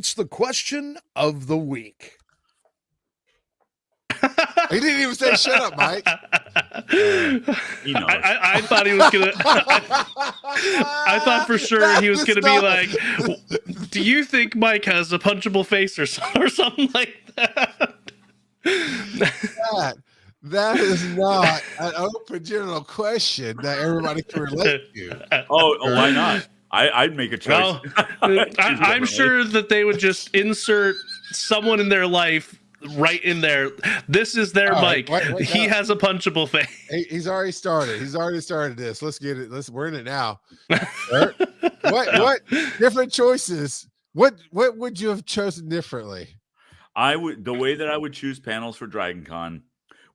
It's the question of the week. He didn't even say shut up, Mike. He knows. I thought he was gonna. I thought for sure he was gonna be like, "Do you think Mike has a punchable face or something like that?" That is not an open general question that everybody can relate to. Oh, why not? I'd make a choice. Well, I'm sure that they would just insert someone in their life right in there. This is their Mike. Wait, he has a punchable face. He's already started. He's already started this. Let's get it. We're in it now. What different choices? What would you have chosen differently? The way that I would choose panels for DragonCon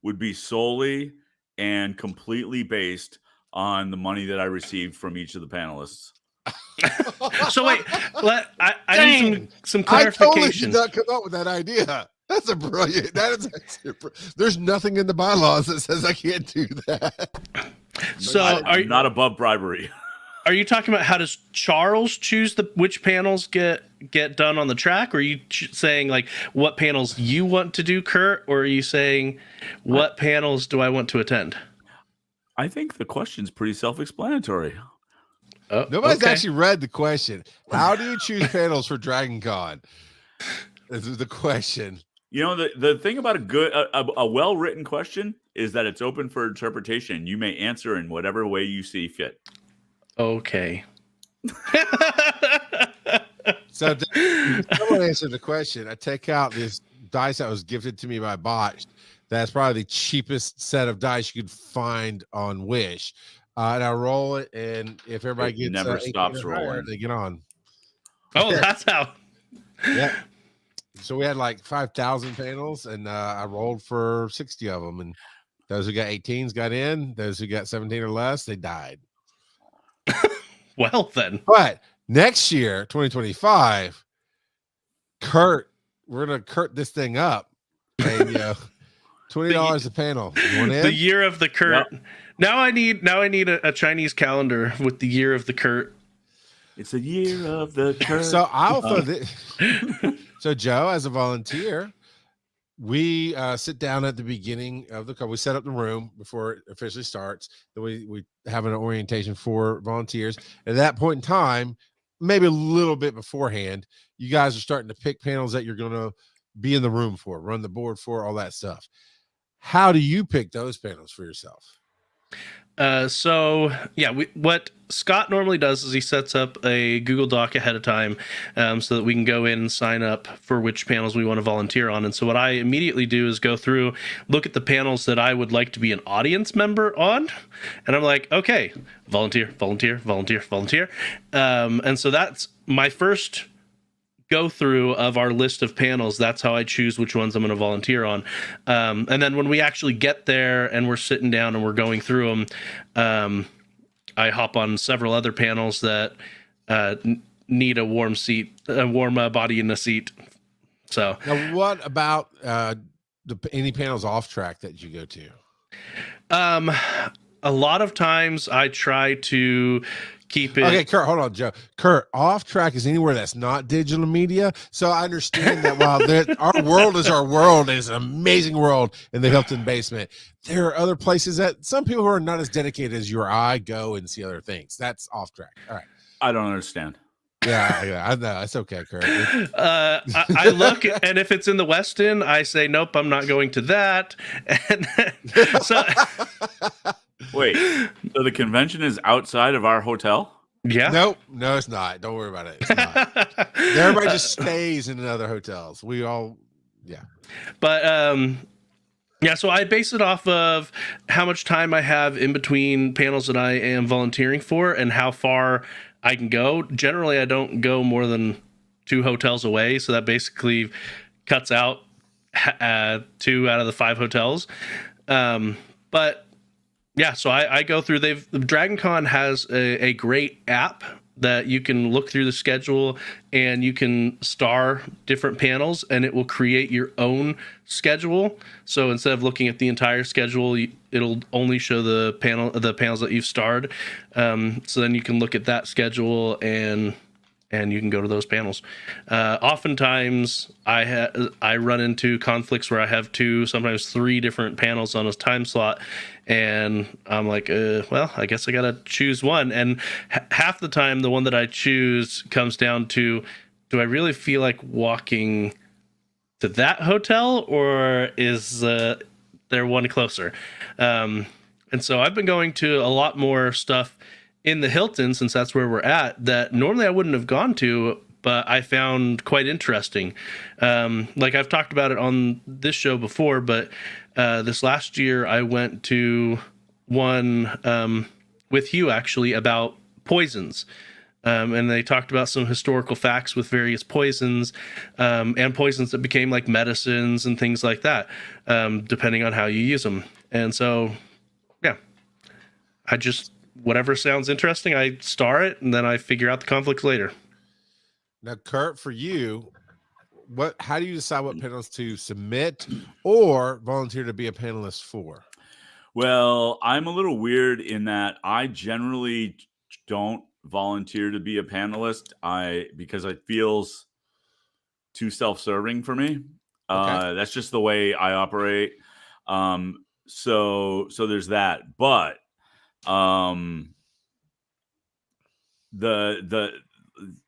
would be solely and completely based on the money that I received from each of the panelists. So wait, I need some clarification. I totally did not come up with that idea. That's a brilliant. There's nothing in the bylaws that says I can't do that. So I'm not above bribery. Are you talking about how does Charles choose which panels get done on the track? Or are you saying like what panels you want to do, Kurt? Or are you saying what panels do I want to attend? I think the question's pretty self-explanatory. Nobody's actually read the question. How do you choose panels for DragonCon? This is the question. You know, the thing about a well-written question is that it's open for interpretation. You may answer in whatever way you see fit. Okay. So someone answered the question. I take out this dice that was gifted to me by Botch. That's probably the cheapest set of dice you could find on Wish. And I roll it, and if everybody gets never stops rolling, they get on. Oh, that's how. Yeah. So we had like 5,000 panels, and I rolled for 60 of them. And those who got 18s got in. Those who got 17 or less, they died. Well, then. But next year, 2025, Kurt, we're gonna Kurt this thing up. And $20 a panel. The year of the Kurt. Yep. Now I need a Chinese calendar with the year of the Kurt. It's a year of the Kurt. So I'll throw this. So Joe, as a volunteer, we sit down at the beginning of the call. We set up the room before it officially starts. Then we have an orientation for volunteers. At that point in time, maybe a little bit beforehand, you guys are starting to pick panels that you're going to be in the room for, run the board for, all that stuff. How do you pick those panels for yourself? What Scott normally does is he sets up a Google Doc ahead of time so that we can go in and sign up for which panels we want to volunteer on. And so what I immediately do is go through, look at the panels that I would like to be an audience member on. And I'm like, okay, volunteer. And so that's my first go through of our list of panels. That's how I choose which ones I'm going to volunteer on. And then when we actually get there and we're sitting down and we're going through them, I hop on several other panels that need a warm body in the seat. So now, what about any panels off track that you go to? A lot of times I try to keep it. Okay, Kurt, hold on, Joe. Kurt, off track is anywhere that's not digital media. So I understand that while our world is our world, it's an amazing world in the Hilton basement, there are other places that some people who are not as dedicated as you or I go and see other things. That's off track. All right. I don't understand. Yeah, I know. It's okay, Kurt. I look, and if it's in the Westin, I say, nope, I'm not going to that. And so... Wait, so the convention is outside of our hotel? Yeah. Nope. No, it's not. Don't worry about it. It's not. Everybody just stays in other hotels. We all, yeah. But, so I base it off of how much time I have in between panels that I am volunteering for and how far I can go. Generally, I don't go more than 2 hotels away. So that basically cuts out 2 out of the 5 hotels. But yeah, so I go through. DragonCon has a great app that you can look through the schedule and you can star different panels and it will create your own schedule. So instead of looking at the entire schedule, it'll only show the panels that you've starred. So then you can look at that schedule and and you can go to those panels. Oftentimes, I run into conflicts where I have 2, sometimes 3 different panels on a time slot, and I'm like, well, I guess I gotta choose one. And half the time, the one that I choose comes down to, do I really feel like walking to that hotel, or is there one closer? And so I've been going to a lot more stuff in the Hilton, since that's where we're at, that normally I wouldn't have gone to, but I found quite interesting. Like I've talked about it on this show before, but this last year I went to one with Hugh actually about poisons. And they talked about some historical facts with various poisons, and poisons that became like medicines and things like that, depending on how you use them. And so, yeah, I just, whatever sounds interesting, I star it, and then I figure out the conflicts later. Now, Kurt, for you, how do you decide what panels to submit or volunteer to be a panelist for? Well, I'm a little weird in that I generally don't volunteer to be a panelist. Because it feels too self-serving for me. Okay. That's just the way I operate. So there's that. But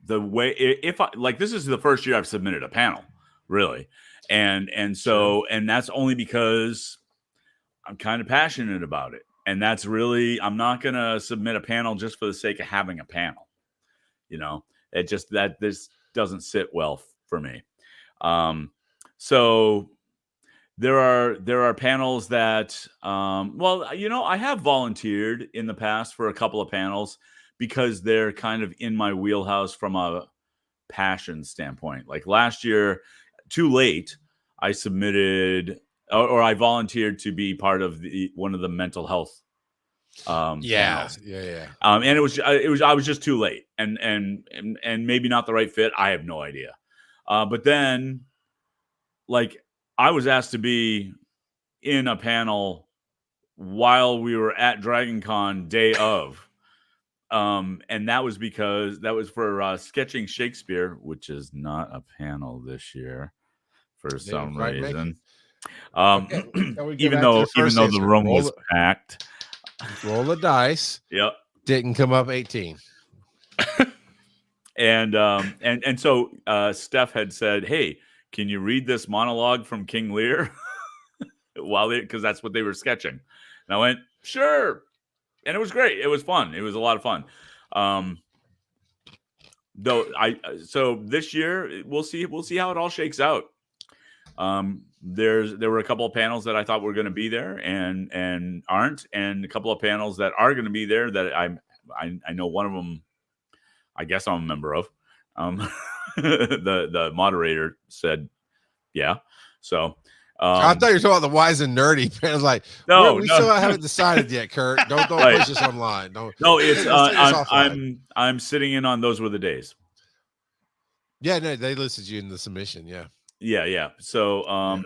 the way, if I like, this is the first year I've submitted a panel, really, and so and that's only because I'm kind of passionate about it, and that's really, I'm not gonna submit a panel just for the sake of having a panel. It just, that this doesn't sit well for me. So there are panels that, well, I have volunteered in the past for a couple of panels because they're kind of in my wheelhouse from a passion standpoint. Like last year, too late, I submitted or I volunteered to be part of one of the mental health panels. Yeah. And it was I was just too late, and maybe not the right fit. I have no idea. But then, like, I was asked to be in a panel while we were at DragonCon day of. And that was because that was for sketching Shakespeare, which is not a panel this year for some reason. Okay, even though the room was packed. Roll the dice. Yep. Didn't come up 18. And so Steph had said, "Hey, can you read this monologue from King Lear?" Because that's what they were sketching. And I went, "Sure." And it was great. It was fun. It was a lot of fun. So this year we'll see how it all shakes out. There were a couple of panels that I thought were going to be there and aren't, and a couple of panels that are going to be there that I know one of them, I guess I'm a member of. The moderator said, yeah. So I thought you were talking about the wise and nerdy panels. Like, we still haven't decided yet, Kurt. Don't push us online. No, it's I'm sitting in on Those Were the Days. Yeah, no, they listed you in the submission. Yeah. So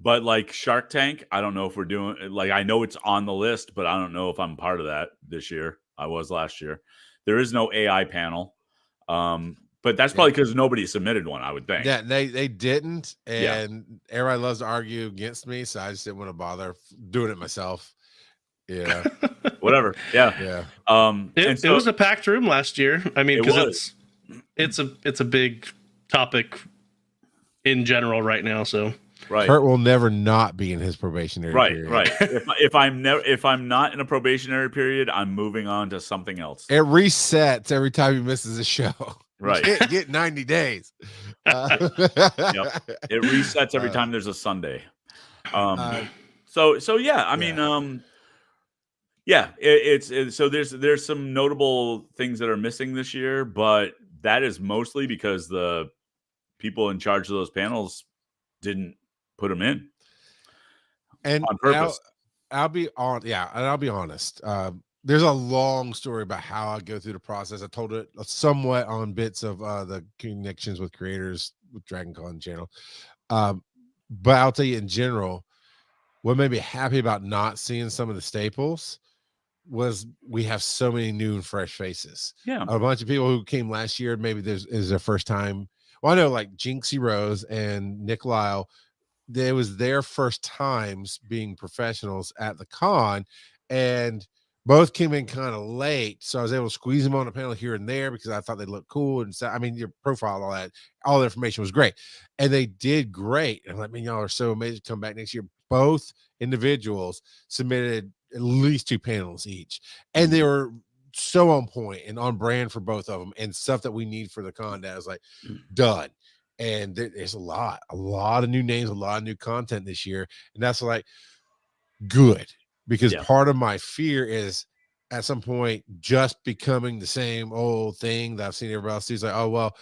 but like Shark Tank, I don't know if we're doing, like, I know it's on the list, but I don't know if I'm part of that this year. I was last year. There is no AI panel. But that's probably because nobody submitted one, I would think. Yeah, they didn't, and everybody loves to argue against me, so I just didn't want to bother doing it myself. Yeah, whatever. Yeah. It was a packed room last year. I mean, because it's a big topic in general right now. So Kurt will never not be in his probationary period. Right. If I'm not in a probationary period, I'm moving on to something else. It resets every time he misses a show. Right. Get 90 days. Yep. It resets every time there's a Sunday. So yeah, I mean, it's so there's some notable things that are missing this year, but that is mostly because the people in charge of those panels didn't put them in. And on purpose. I'll be honest. There's a long story about how I go through the process. I told it somewhat on bits of the connections with creators with DragonCon channel. But I'll tell you in general, what made me happy about not seeing some of the staples was we have so many new and fresh faces. Yeah. A bunch of people who came last year, maybe is their first time. Well, I know like Jinxie Rose and Nick Lyle, it was their first times being professionals at the con, and both came in kind of late, so I was able to squeeze them on a panel here and there because I thought they looked cool. And so, I mean, your profile, all the information was great, and they did great. And I mean, y'all are so amazing to come back next year. Both individuals submitted at least 2 panels each, and they were so on point and on brand for both of them, and stuff that we need for the con. That was like done. And there's a lot of new names, a lot of new content this year, and that's like good, because part of my fear is at some point just becoming the same old thing that I've seen everybody else do. It's like, oh well,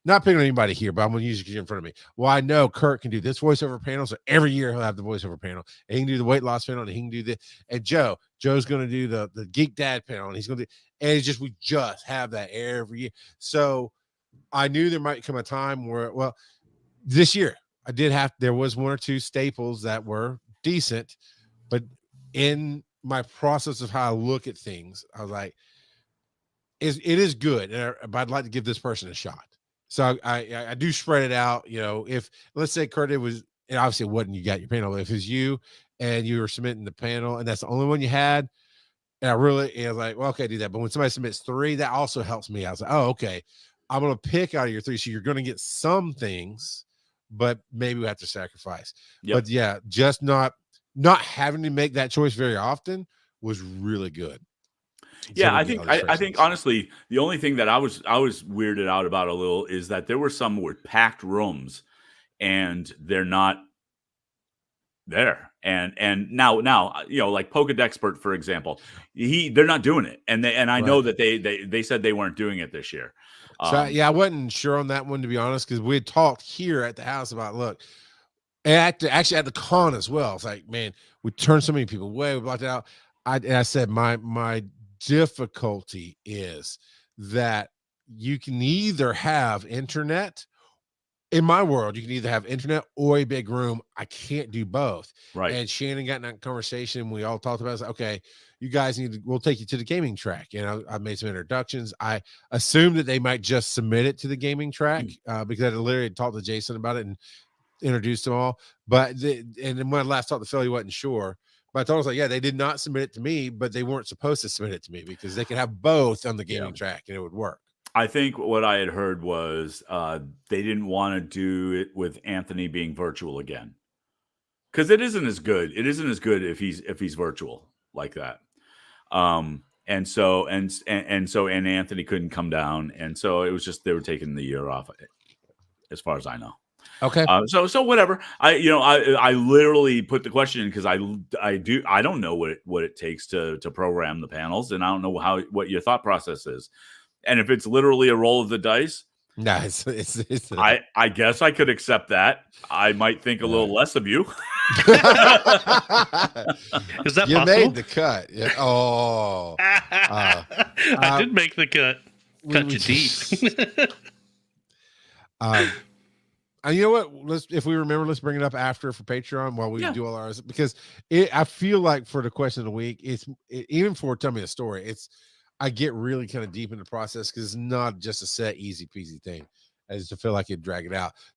not picking on anybody here, but I'm gonna use it in front of me. Well, I know Kurt can do this voiceover panel, so every year he'll have the voiceover panel, and he can do the weight loss panel, and he can do the, and Joe's gonna do the Geek Dad panel, and he's gonna do, and it's just, we just have that every year. So I knew there might come a time where, well, this year there was 1 or 2 staples that were decent, but in my process of how I look at things, I was like, it is good, but I'd like to give this person a shot. So I do spread it out. If, let's say, Kurt, and obviously it wasn't you got your panel, but if it was you and you were submitting the panel and that's the only one you had, and I was like, well, okay, do that. But when somebody submits 3, that also helps me. I was like, oh, okay, I'm going to pick out of your 3. So you're going to get some things, but maybe we have to sacrifice. But yeah, just not having to make that choice very often was really good. Yeah, I think honestly, the only thing that I was weirded out about a little is that there were some with packed rooms and they're not there. And now, like Pokedexpert, for example, they're not doing it. And I know that they said they weren't doing it this year. So I wasn't sure on that one, to be honest, because we had talked here at the house about, look, actually at the con as well. It's like, man, we turned so many people away, we blocked it out. I said my difficulty is that you can either have internet. In my world, you can either have internet or a big room. I can't do both. Right. And Shannon got in that conversation. We all talked about it. Like, okay, you guys we'll take you to the gaming track. And I made some introductions. I assumed that they might just submit it to the gaming track because I literally talked to Jason about it and introduced them all. But and then when I last talked to Phil, he wasn't sure. But I told him, I was like, yeah, they did not submit it to me, but they weren't supposed to submit it to me because they could have both on the gaming track and it would work. I think what I had heard was they didn't want to do it with Anthony being virtual again, because it isn't as good. It isn't as good if he's virtual like that. And so Anthony couldn't come down, and so it was just they were taking the year off, as far as I know. Okay. So whatever. I literally put the question in because I don't know what it takes to program the panels, and I don't know what your thought process is. And if it's literally a roll of the dice, no, I guess I could accept that. I might think a little less of you. Is that you possible? made the cut? Yeah. Oh, I did make the cut. Cut you deep. And you know what? If we remember, let's bring it up after for Patreon while we do all ours, because I feel like for the question of the week, even for Tell Me a Story, I get really kind of deep in the process because it's not just a set easy peasy thing. I just feel like it'd drag it out.